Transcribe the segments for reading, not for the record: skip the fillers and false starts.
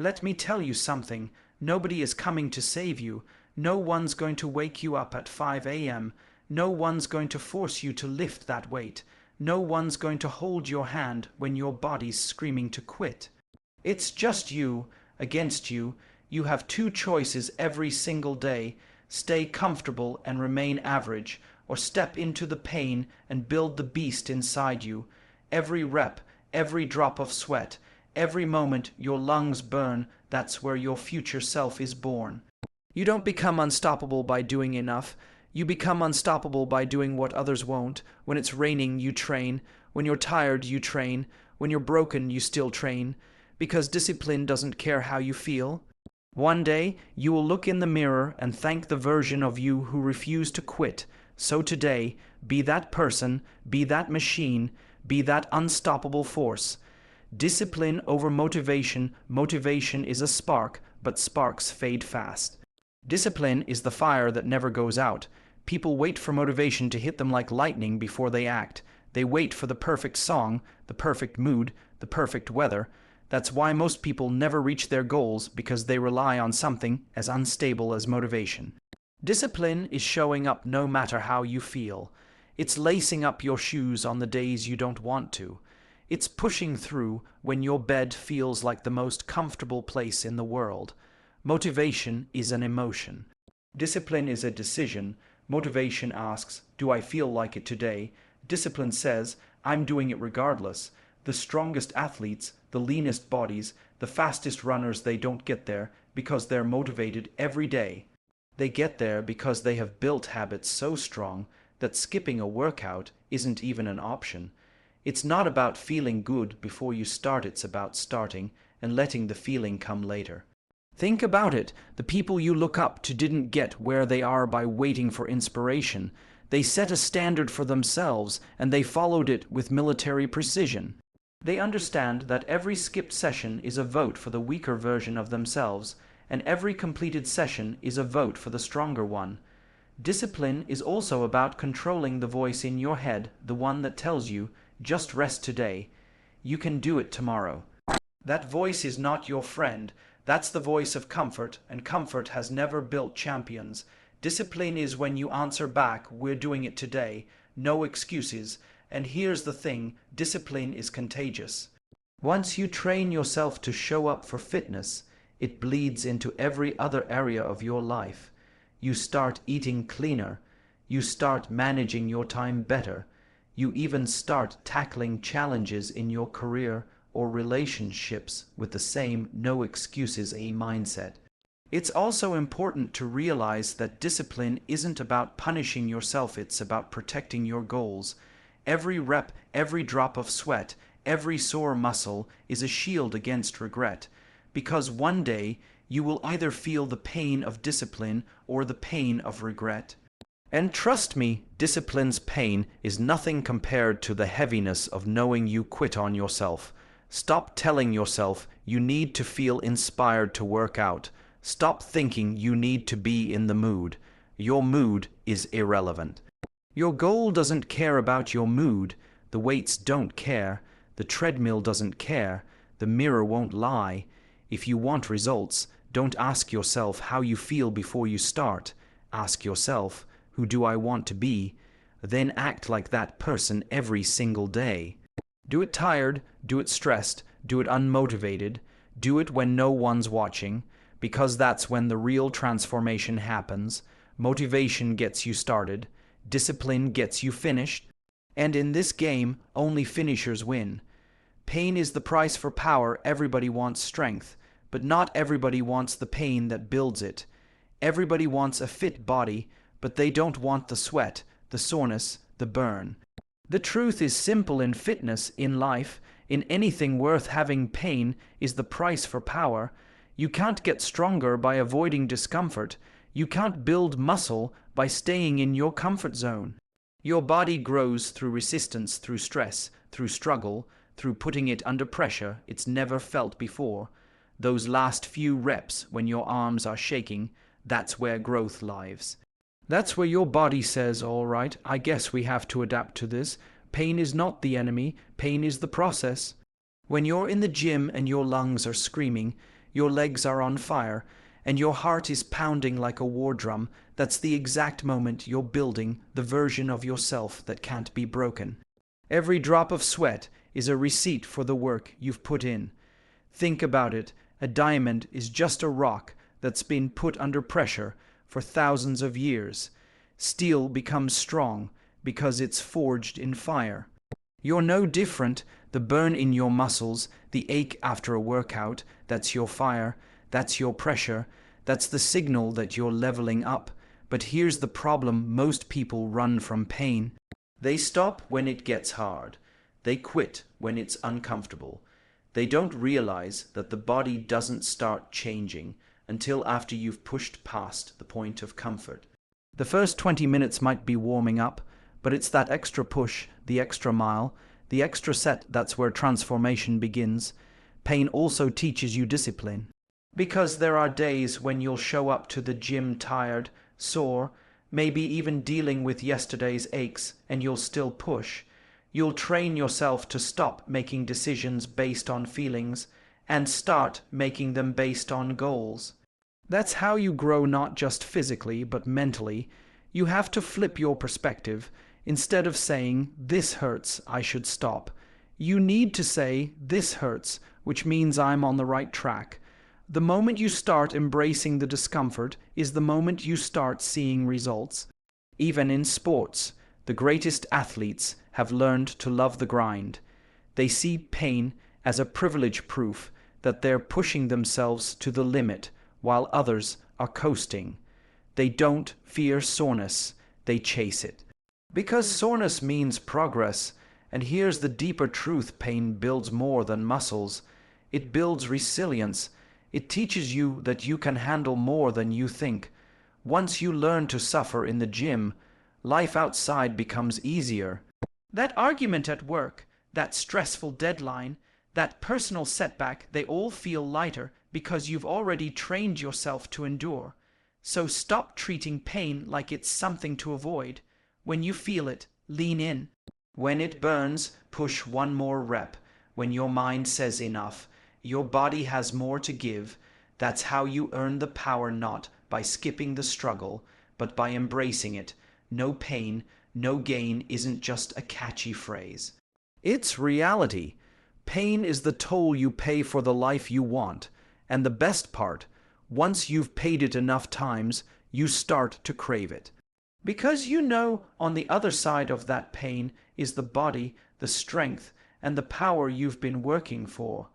Let me tell you something. Nobody is coming to save you. No one's going to wake you up at 5 a.m. No one's going to force you to lift that weight. No one's going to hold your hand when your body's screaming to quit. It's just you against you. You have two choices every single day. Stay comfortable and remain average, or step into the pain and build the beast inside you. Every rep, every drop of sweat, every moment your lungs burn, that's where your future self is born. You don't become unstoppable by doing enough. You become unstoppable by doing what others won't. When it's raining, you train. When you're tired, you train. When you're broken, you still train. Because discipline doesn't care how you feel. One day, you will look in the mirror and thank the version of you who refused to quit. So today, be that person, be that machine, be that unstoppable force. Discipline over motivation. Motivation is a spark, but sparks fade fast. Discipline is the fire that never goes out. People wait for motivation to hit them like lightning before they act. They wait for the perfect song, the perfect mood, the perfect weather. That's why most people never reach their goals, because they rely on something as unstable as motivation. Discipline is showing up no matter how you feel. It's lacing up your shoes on the days you don't want to. It's pushing through when your bed feels like the most comfortable place in the world. Motivation is an emotion. Discipline is a decision. Motivation asks, do I feel like it today? Discipline says, I'm doing it regardless. The strongest athletes, the leanest bodies, the fastest runners, they don't get there because they're motivated every day. They get there because they have built habits so strong that skipping a workout isn't even an option. It's not about feeling good before you start, it's about starting and letting the feeling come later. Think about it. The people you look up to didn't get where they are by waiting for inspiration. They set a standard for themselves and they followed it with military precision. They understand that every skipped session is a vote for the weaker version of themselves, and every completed session is a vote for the stronger one. Discipline is also about controlling the voice in your head, the one that tells you, just rest today. You can do it tomorrow. That voice is not your friend. That's the voice of comfort, and comfort has never built champions. Discipline is when you answer back, we're doing it today. No excuses. And here's the thing, discipline is contagious. Once you train yourself to show up for fitness, it bleeds into every other area of your life. You start eating cleaner. You start managing your time better. You even start tackling challenges in your career or relationships with the same no excuses mindset. It's also important to realize that discipline isn't about punishing yourself, it's about protecting your goals. Every rep, every drop of sweat, every sore muscle is a shield against regret, because one day you will either feel the pain of discipline or the pain of regret. And trust me, discipline's pain is nothing compared to the heaviness of knowing you quit on yourself. Stop telling yourself you need to feel inspired to work out. Stop thinking you need to be in the mood. Your mood is irrelevant. Your goal doesn't care about your mood. The weights don't care. The treadmill doesn't care. The mirror won't lie. If you want results, don't ask yourself how you feel before you start. Ask yourself, who do I want to be? Then act like that person every single day. Do it tired, do it stressed, do it unmotivated, do it when no one's watching, because that's when the real transformation happens. Motivation gets you started, discipline gets you finished, and in this game, only finishers win. Pain is the price for power. Everybody wants strength, but not everybody wants the pain that builds it. Everybody wants a fit body, but they don't want the sweat, the soreness, the burn. The truth is simple in fitness, in life, in anything worth having. Pain is the price for power. You can't get stronger by avoiding discomfort. You can't build muscle by staying in your comfort zone. Your body grows through resistance, through stress, through struggle, through putting it under pressure it's never felt before. Those last few reps when your arms are shaking, that's where growth lives. That's where your body says, all right, I guess we have to adapt to this. Pain is not the enemy, pain is the process. When you're in the gym and your lungs are screaming, your legs are on fire, and your heart is pounding like a war drum, that's the exact moment you're building the version of yourself that can't be broken. Every drop of sweat is a receipt for the work you've put in. Think about it. A diamond is just a rock that's been put under pressure for thousands of years. Steel becomes strong because it's forged in fire. You're no different. The burn in your muscles, the ache after a workout, that's your fire, that's your pressure, that's the signal that you're leveling up. But here's the problem: most people run from pain. They stop when it gets hard. They quit when it's uncomfortable. They don't realize that the body doesn't start changing until after you've pushed past the point of comfort. The first 20 minutes might be warming up, but it's that extra push, the extra mile, the extra set that's where transformation begins. Pain also teaches you discipline. Because there are days when you'll show up to the gym tired, sore, maybe even dealing with yesterday's aches, and you'll still push. You'll train yourself to stop making decisions based on feelings and start making them based on goals. That's how you grow, not just physically, but mentally. You have to flip your perspective. Instead of saying, "This hurts, I should stop," you need to say, "This hurts, which means I'm on the right track." The moment you start embracing the discomfort is the moment you start seeing results. Even in sports, the greatest athletes have learned to love the grind. They see pain as a privilege proof that they're pushing themselves to the limit while others are coasting. They don't fear soreness, they chase it. Because soreness means progress, and here's the deeper truth: pain builds more than muscles. It builds resilience. It teaches you that you can handle more than you think. Once you learn to suffer in the gym, life outside becomes easier. That argument at work, that stressful deadline, that personal setback, they all feel lighter because you've already trained yourself to endure. So stop treating pain like it's something to avoid. When you feel it, lean in. When it burns, push one more rep. When your mind says enough, your body has more to give. That's how you earn the power, not by skipping the struggle, but by embracing it. No pain, no gain isn't just a catchy phrase. It's reality. Pain is the toll you pay for the life you want. And the best part, once you've paid it enough times, you start to crave it. Because you know on the other side of that pain is the body, the strength, and the power you've been working for.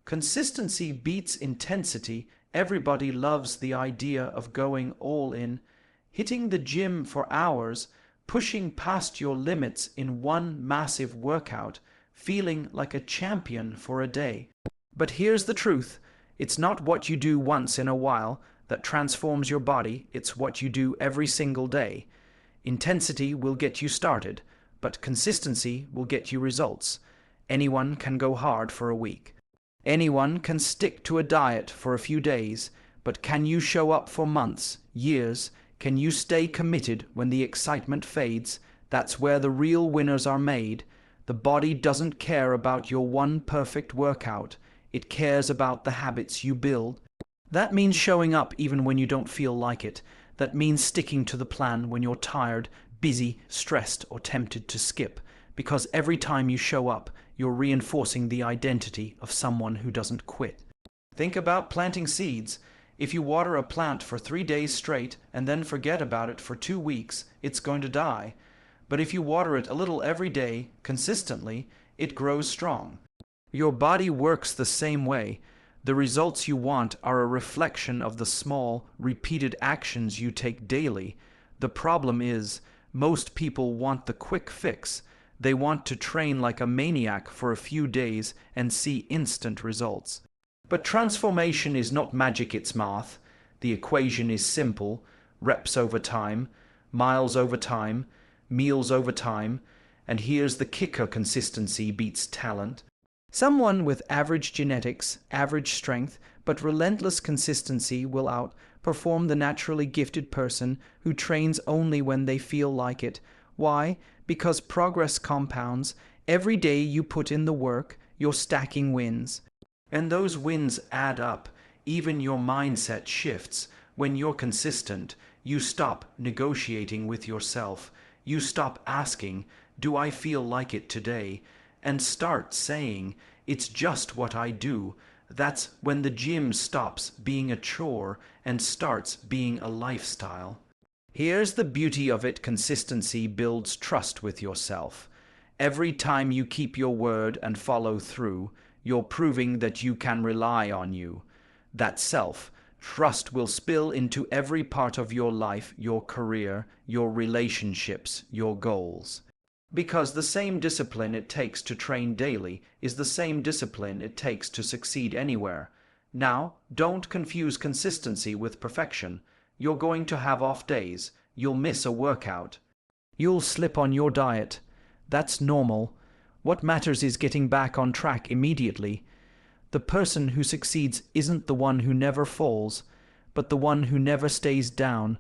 Consistency beats intensity. Everybody loves the idea of going all in, hitting the gym for hours, pushing past your limits in one massive workout, feeling like a champion for a day. But here's the truth: it's not what you do once in a while that transforms your body, it's what you do every single day. Intensity will get you started, but consistency will get you results. Anyone can go hard for a week. Anyone can stick to a diet for a few days, but can you show up for months, years? Can you stay committed when the excitement fades? That's where the real winners are made. The body doesn't care about your one perfect workout. It cares about the habits you build. That means showing up even when you don't feel like it. That means sticking to the plan when you're tired, busy, stressed, or tempted to skip. Because every time you show up, you're reinforcing the identity of someone who doesn't quit. Think about planting seeds. If you water a plant for 3 days straight and then forget about it for 2 weeks, it's going to die. But if you water it a little every day, consistently, it grows strong. Your body works the same way. The results you want are a reflection of the small, repeated actions you take daily. The problem is, most people want the quick fix. They want to train like a maniac for a few days and see instant results. But transformation is not magic, it's math. The equation is simple: reps over time, miles over time, meals over time, and here's the kicker: consistency beats talent. Someone with average genetics, average strength, but relentless consistency will outperform the naturally gifted person who trains only when they feel like it. Why? Because progress compounds. Every day you put in the work, you're stacking wins. And those wins add up. Even your mindset shifts. When you're consistent, you stop negotiating with yourself. You stop asking, "Do I feel like it today?" and start saying, "It's just what I do." That's when the gym stops being a chore and starts being a lifestyle. Here's the beauty of it: consistency builds trust with yourself. Every time you keep your word and follow through, you're proving that you can rely on you. That self-trust will spill into every part of your life, your career, your relationships, your goals. Because the same discipline it takes to train daily is the same discipline it takes to succeed anywhere. Now, don't confuse consistency with perfection. You're going to have off days. You'll miss a workout. You'll slip on your diet. That's normal. What matters is getting back on track immediately. The person who succeeds isn't the one who never falls, but the one who never stays down.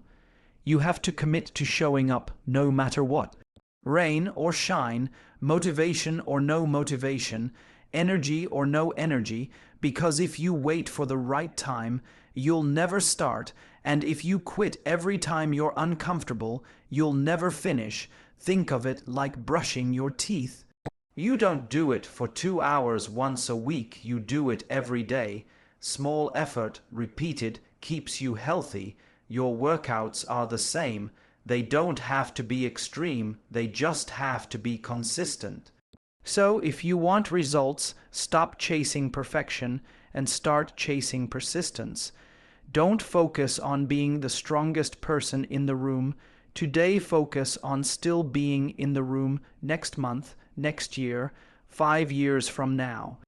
You have to commit to showing up no matter what. Rain or shine, motivation or no motivation, energy or no energy, because if you wait for the right time, you'll never start, and if you quit every time you're uncomfortable, you'll never finish. Think of it like brushing your teeth. You don't do it for 2 hours once a week, you do it every day. Small effort, repeated, keeps you healthy. Your workouts are the same. They don't have to be extreme, they just have to be consistent. So if you want results, stop chasing perfection and start chasing persistence. Don't focus on being the strongest person in the room. Today focus on still being in the room next month, next year, 5 years from now.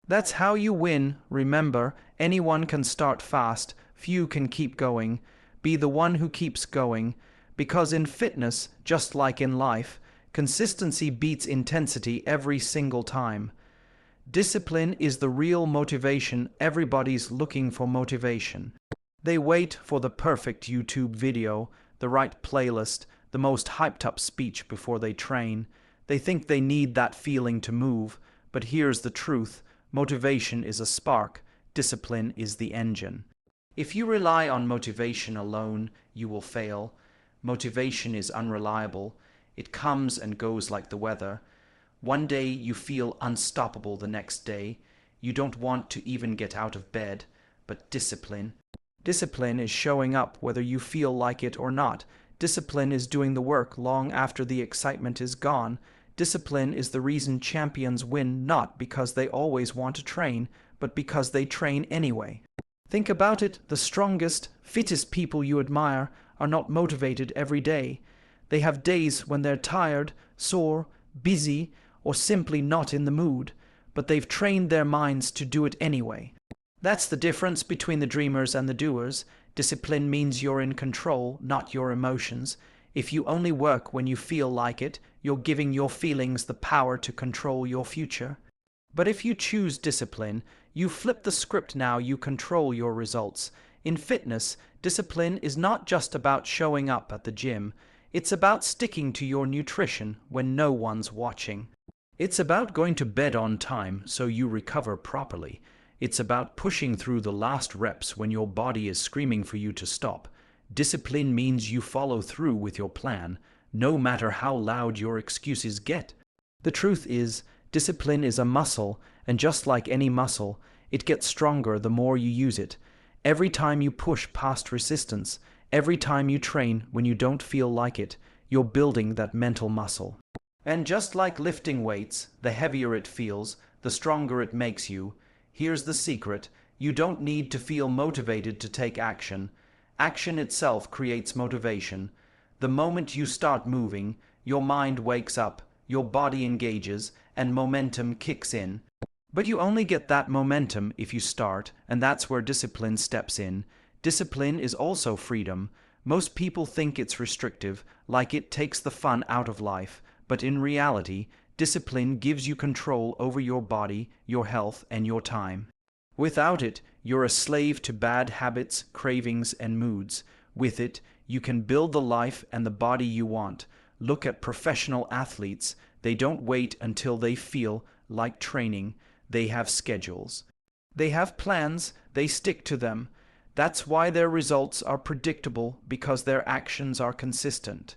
That's how you win. Remember, anyone can start fast, few can keep going. Be the one who keeps going. Because in fitness, just like in life, consistency beats intensity every single time. Discipline is the real motivation. Everybody's looking for motivation. They wait for the perfect YouTube video, the right playlist, the most hyped up speech before they train. They think they need that feeling to move, but here's the truth: motivation is a spark, discipline is the engine. If you rely on motivation alone, you will fail. Motivation is unreliable. It comes and goes like the weather. One day you feel unstoppable, the next day you don't want to even get out of bed. But discipline is showing up whether you feel like it or not. Discipline is doing the work long after the excitement is gone. Discipline is the reason champions win, not because they always want to train, but because they train anyway. Think about it: the strongest, fittest people you admire are not motivated every day. They have days when they're tired, sore, busy, or simply not in the mood, but they've trained their minds to do it anyway. That's the difference between the dreamers and the doers. Discipline means you're in control, not your emotions. If you only work when you feel like it, you're giving your feelings the power to control your future. But if you choose discipline, you flip the script. Now you control your results. In fitness, discipline is not just about showing up at the gym. It's about sticking to your nutrition when no one's watching. It's about going to bed on time so you recover properly. It's about pushing through the last reps when your body is screaming for you to stop. Discipline means you follow through with your plan, no matter how loud your excuses get. The truth is, discipline is a muscle, and just like any muscle, it gets stronger the more you use it. Every time you push past resistance, every time you train when you don't feel like it, you're building that mental muscle. And just like lifting weights, the heavier it feels, the stronger it makes you. Here's the secret: you don't need to feel motivated to take action. Action itself creates motivation. The moment you start moving, your mind wakes up, your body engages, and momentum kicks in. But you only get that momentum if you start, and that's where discipline steps in. Discipline is also freedom. Most people think it's restrictive, like it takes the fun out of life, but in reality, discipline gives you control over your body, your health, and your time. Without it, you're a slave to bad habits, cravings, and moods. With it, you can build the life and the body you want. Look at professional athletes. They don't wait until they feel like training. They have schedules. They have plans, they stick to them. That's why their results are predictable, because their actions are consistent.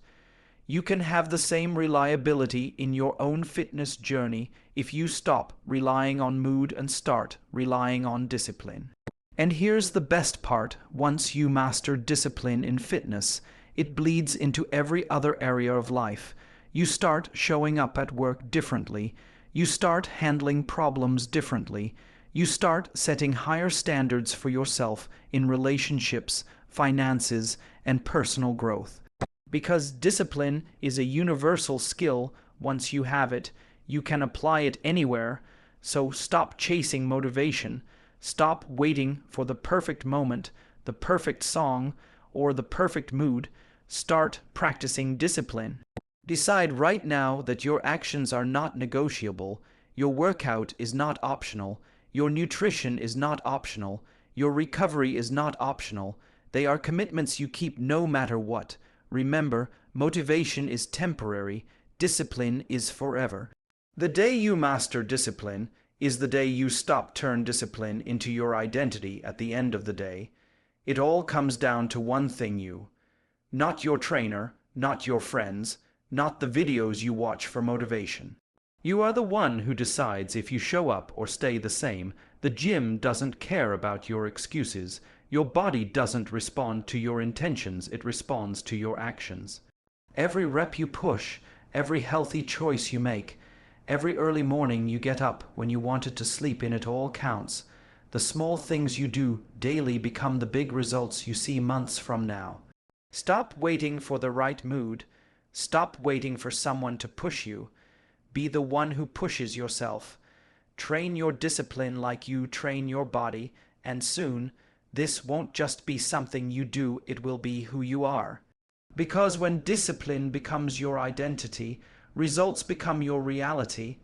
You can have the same reliability in your own fitness journey if you stop relying on mood and start relying on discipline. And here's the best part: once you master discipline in fitness, it bleeds into every other area of life. You start showing up at work differently. You start handling problems differently. You start setting higher standards for yourself in relationships, finances, and personal growth. Because discipline is a universal skill. Once you have it, you can apply it anywhere. So stop chasing motivation. Stop waiting for the perfect moment, the perfect song, or the perfect mood. Start practicing discipline. Decide right now that your actions are not negotiable. Your workout is not optional. Your nutrition is not optional. Your recovery is not optional. They are commitments you keep no matter what. Remember, motivation is temporary. Discipline is forever. The day you master discipline is the day you turn discipline into your identity at the end of the day. It all comes down to one thing: you. Not your trainer, not your friends, not the videos you watch for motivation. You are the one who decides if you show up or stay the same. The gym doesn't care about your excuses. Your body doesn't respond to your intentions, it responds to your actions. Every rep you push, every healthy choice you make, every early morning you get up when you wanted to sleep in, it all counts. The small things you do daily become the big results you see months from now. Stop waiting for the right mood. Stop waiting for someone to push you. Be the one who pushes yourself. Train your discipline like you train your body, and soon this won't just be something you do, it will be who you are. Because when discipline becomes your identity, results become your reality.